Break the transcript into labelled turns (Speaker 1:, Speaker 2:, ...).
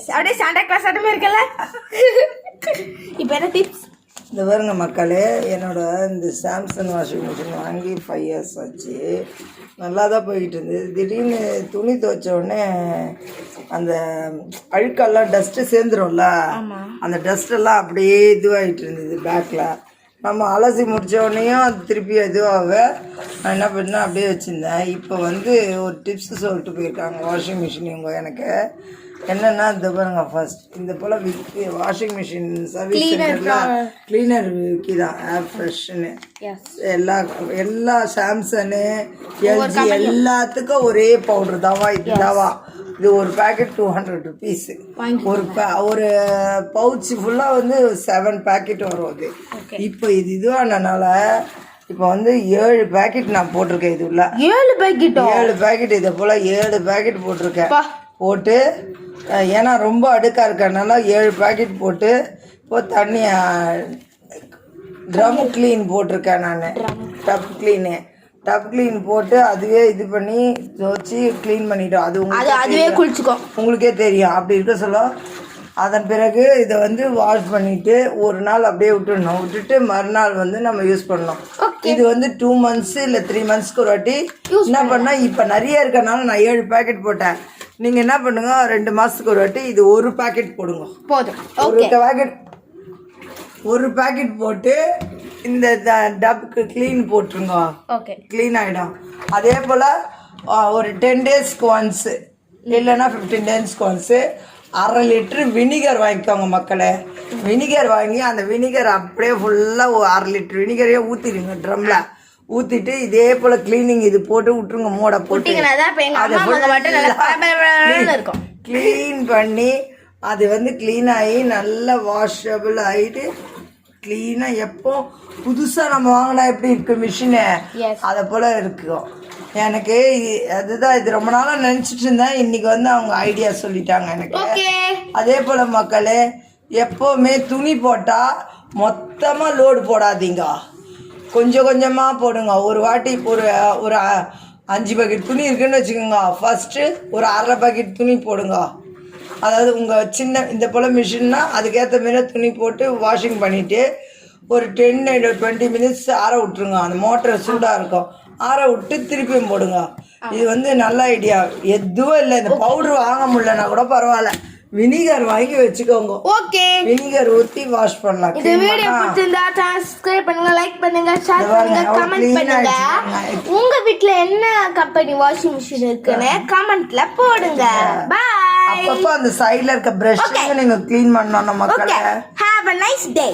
Speaker 1: S அப்படியே Santa Claus ஆட்டமே இருக்கல. இப்போ என்ன டிப்ஸ்?
Speaker 2: இந்த பாருங்க மக்களே, என்னோட இந்த சாம்சங் வாஷிங் மிஷின் வாங்கி 5 இயர்ஸ் ஆச்சு. நல்லா தான் போய்கிட்டு இருந்தது. திடீர்னு துணி துவைச்ச உடனே அந்த அழுக்கெல்லாம் டஸ்ட்டு சேர்ந்துரும்ல, அந்த டஸ்ட்டெல்லாம் அப்படியே இதுவாகிட்டு இருந்தது பேக்கில். நம்ம அலசி முடித்த உடனேயும் அது திருப்பி இதுவாக நான் என்ன பண்ணேன் அப்படியே வச்சுருந்தேன். இப்போ வந்து ஒரு டிப்ஸ் சொல்லிட்டு போயிருக்காங்க வாஷிங் மிஷின் இவங்க எனக்கு. என்னென்னா இந்த பாருங்க, ஃபர்ஸ்ட் இந்த போல் வாஷிங் மிஷின் சர்வீஸ் சென்டரில் கிளீனர் விற்கிதான் ஏர் ஃப்ரெஷ்ஷுன்னு. எல்லா சாம்சங்கு எல்ஜி எல்லாத்துக்கும் ஒரே பவுடர் தாவா இது தாவா. இது ஒரு பேக்கெட் 200 rupees. ஒரு பவுச்சு ஃபுல்லாக வந்து 7 பேக்கெட் வரும் அது. இப்போ இது இதுவானனால இப்போ வந்து 7 பேக்கெட் நான் போட்டிருக்கேன். இது உள்ள 7 பேக்கெட் இதை போல் 7 பேக்கெட் போட்டிருக்கேன். போட்டு ஏன்னா ரொம்ப அடுக்காக இருக்கறனால 7 பேக்கெட் போட்டு இப்போ தண்ணி ட்ரம் க்ளீன் போட்டிருக்கேன் நான். டப் க்ளீன் போட்டு அதுவே இது பண்ணி வச்சு க்ளீன் பண்ணிட்டோம். அது
Speaker 1: அதுவே குளிச்சுக்கோ,
Speaker 2: உங்களுக்கே தெரியும். அப்படி இருக்க சொல்ல அதன் பிறகு இதை வந்து வாஷ் பண்ணிவிட்டு ஒரு நாள் அப்படியே விட்டுட்டு மறுநாள் வந்து நம்ம யூஸ் பண்ணணும். இது வந்து 2 months இல்லை 3 monthsக்கு ஒரு வாட்டி என்ன பண்ணால் இப்போ நிறைய இருக்கனால நான் 7 பேக்கெட் போட்டேன். நீங்கள் என்ன பண்ணுங்க, 2 மாதத்துக்கு ஒரு வாட்டி இது ஒரு பேக்கெட் போடுங்க
Speaker 1: போதும்.
Speaker 2: ஒரு பேக்கெட் போட்டு இந்த டப்புக்கு க்ளீன் போட்டுருங்க. க்ளீன் ஆகிடும். அதே போல் ஒரு 10 daysக்கு ஒன்ஸு இல்லைன்னா 15 daysக்கு ஒன்ஸு 1/2 liter வினிகர் வாங்கிக்கோங்க மக்களே. வினிகர் வாங்கி அந்த வினிகர் அப்படியே ஃபுல்லாக 1/2 liter வினிகரையே ஊற்றிடுங்க ட்ரம்மில். ஊற்றிட்டு இதே போல் க்ளீனிங் இது போட்டு விட்டுருங்க. மூடை போட்டு க்ளீன் பண்ணி அது வந்து க்ளீன் ஆகி நல்லா வாஷபிள் ஆகிட்டு க்ளீனாக எப்போ புதுசாக நம்ம வாங்கினா எப்படி இருக்கு மிஷினு அதை போல் இருக்கும். எனக்கு அதுதான் இது ரொம்ப நாளாக நினச்சிட்டு இருந்தேன். இன்றைக்கி வந்து அவங்க ஐடியா சொல்லிட்டாங்க எனக்கு. அதே போல் மக்களே, எப்போவுமே துணி போட்டால் மொத்தமாக லோடு போடாதீங்க, கொஞ்சம் கொஞ்சமாக போடுங்க. ஒரு வாட்டி ஒரு 5 பாக்கெட் துணி இருக்குன்னு வச்சுக்கோங்க, ஃபஸ்ட்டு ஒரு 1/2 பாக்கெட் துணி போடுங்க. அதாவது உங்கள் சின்ன இந்த போல் மிஷின்னா அதுக்கேற்ற மாரி துணி போட்டு வாஷிங் பண்ணிவிட்டு ஒரு 10 to 20 minutes ஆற விட்ருங்க. அந்த மோட்டர் சூடாக இருக்கும், ஆற விட்டு திருப்பியும் போடுங்க. இது வந்து நல்ல ஐடியா. எதுவும் இல்லை, இந்த பவுட்ரு வாங்க முடியலன்னா கூட பரவாயில்ல, வினிகர் வாங்கி வச்சுக்கோங்க. வினிகர் ஊற்றி வாஷ் பண்ணலாம்.
Speaker 1: இந்த வீடியோ பிடிச்சிருந்தா சப்ஸ்கிரைப் பண்ணுங்க, லைக் பண்ணுங்க, ஷேர் பண்ணுங்க, கமெண்ட் பண்ணுங்க. உங்க வீட்ல என்ன கம்பெனி வாஷிங் மிஷின் இருக்குன்னு கமெண்ட்ல போடுங்க. பை.
Speaker 2: அப்பப்போ அந்த சைடுல இருக்க பிரஷ் நீங்க க்ளீன் பண்ணணும் மக்களே.
Speaker 1: Have a nice day.